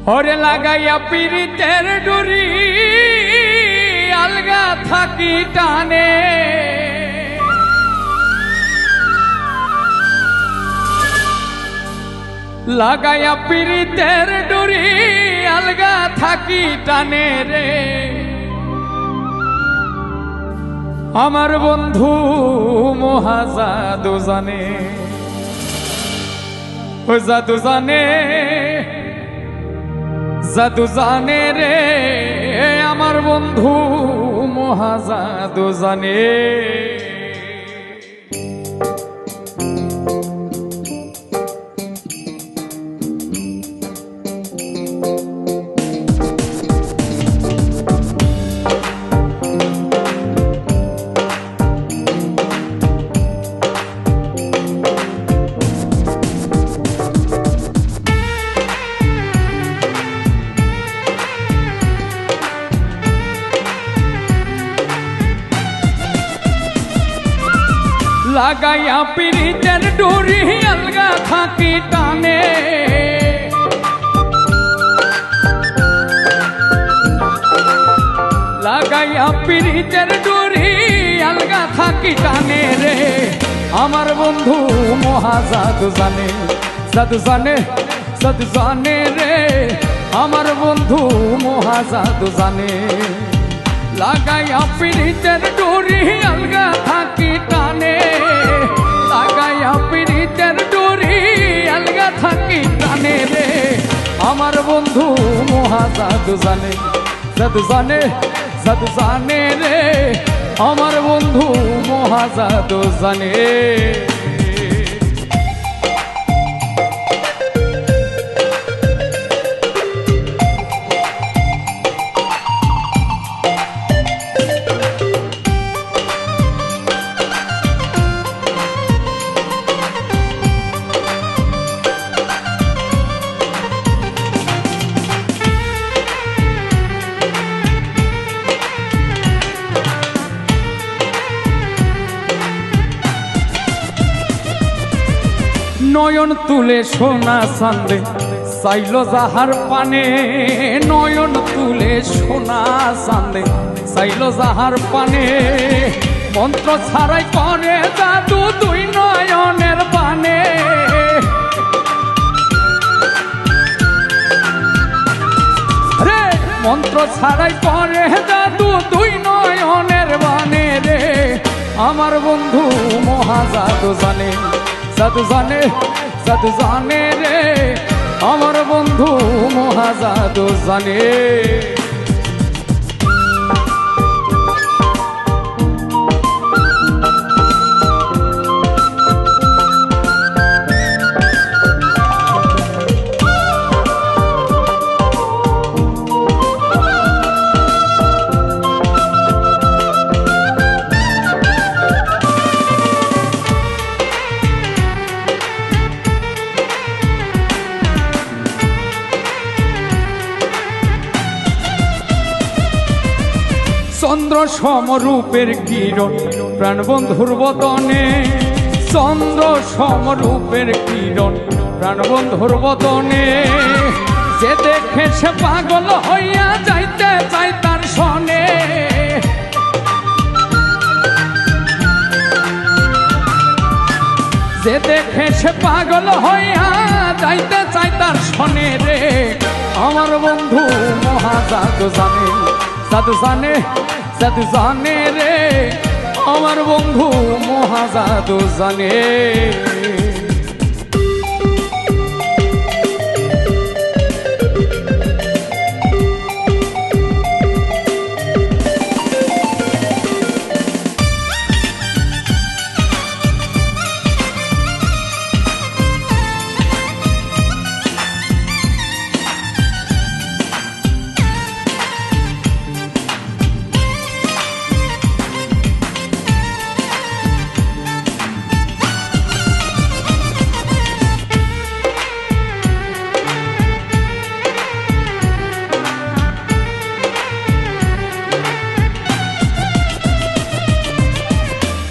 ওরে লাগাইয়া পিরিতের ডুরি আলগা থাকি টানে লাগাইয়া পিরিতের ডুরি আলগা থাকি টানে রে আমার বন্ধু মহাজাদু জানে ও জাদু জানে জাদু জানে রে আমার বন্ধু মহাজাদু জানে লাগাইয়া পিরিতের ডুরি আলগা থাকি টানে লাগাইয়া পিরিতের ডুরি আলগা থাকি টানে রে আমার বন্ধু মহাজাদু জানে জাদু জানে জাদু জানে রে আমার বন্ধু মহাজাদু জানে লাগাইয়া পিরিতের ডুরি আলগা থাকি টানে লাগাইয়া পিরিতের ডুরি আলগা থাকি টানে রে আমার বন্ধু মহাজাদু জানে জাদু জানে জাদু জানে রে আমার বন্ধু মহাজাদু জানে নয়ন তুলে সোনা চাঁদে চাইল যাহার পানে নয়ন তুলে সোনা চাঁদে চাইল যাহার পানে মন্ত্র ছাড়াই করে জাদু দুই নয়নের পানে রে মন্ত্র ছাড়াই করে জাদু দুই নয়নের বানে রে আমার বন্ধু মহাজাদু জানে জাদু জানে জাদু জানে রে আমার বন্ধু মহাজাদু জানে চন্দ্র সমরূপের কিরণ প্রাণবন্ধুর বদনে চন্দ্র সমরূপের কিরণ প্রাণবন্ধুর বদনে যে দেখে সে পাগল হইয়া যাইতে চাই তার সনে যে দেখে সে পাগল হইয়া যাইতে চাই তার সনে রে আমার বন্ধু মহাজাদু জানে জাদু জানে জাদু জানে রে আমার বন্ধু মহাজাদু জানে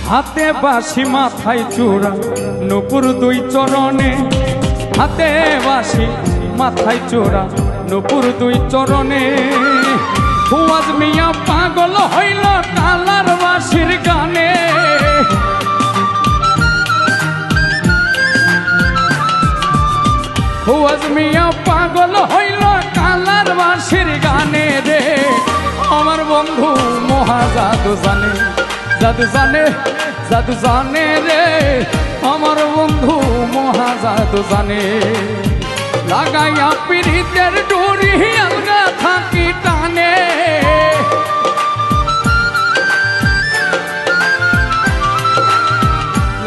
হাতে বাঁশি মাথায় চূড়া নুপুর দুই চরণে হাতে বাঁশি মাথায় চূড়া নুপুর দুই চরণে ফুয়াজ মিয়া পাগল হইল কালার বাঁশির গানে ফুয়াজ মিয়া পাগল হইল কালার বাঁশির গানে রে আমার বন্ধু মহা জাদু জানে জাদু জানে জাদু জানে রে আমার বন্ধু মহা জাদু জানে লাগাইয়া পিরিতের ডোরি আলগা থাকি টানে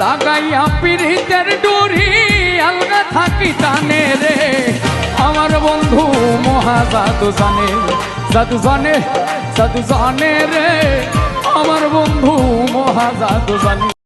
লাগাইয়া পিরিতের ডোরি আলগা থাকি টানে রে আমার বন্ধু মহা জাদু জানে জাদু জানে জাদু জানে রে আমার বন্ধু মহা জাদু জানে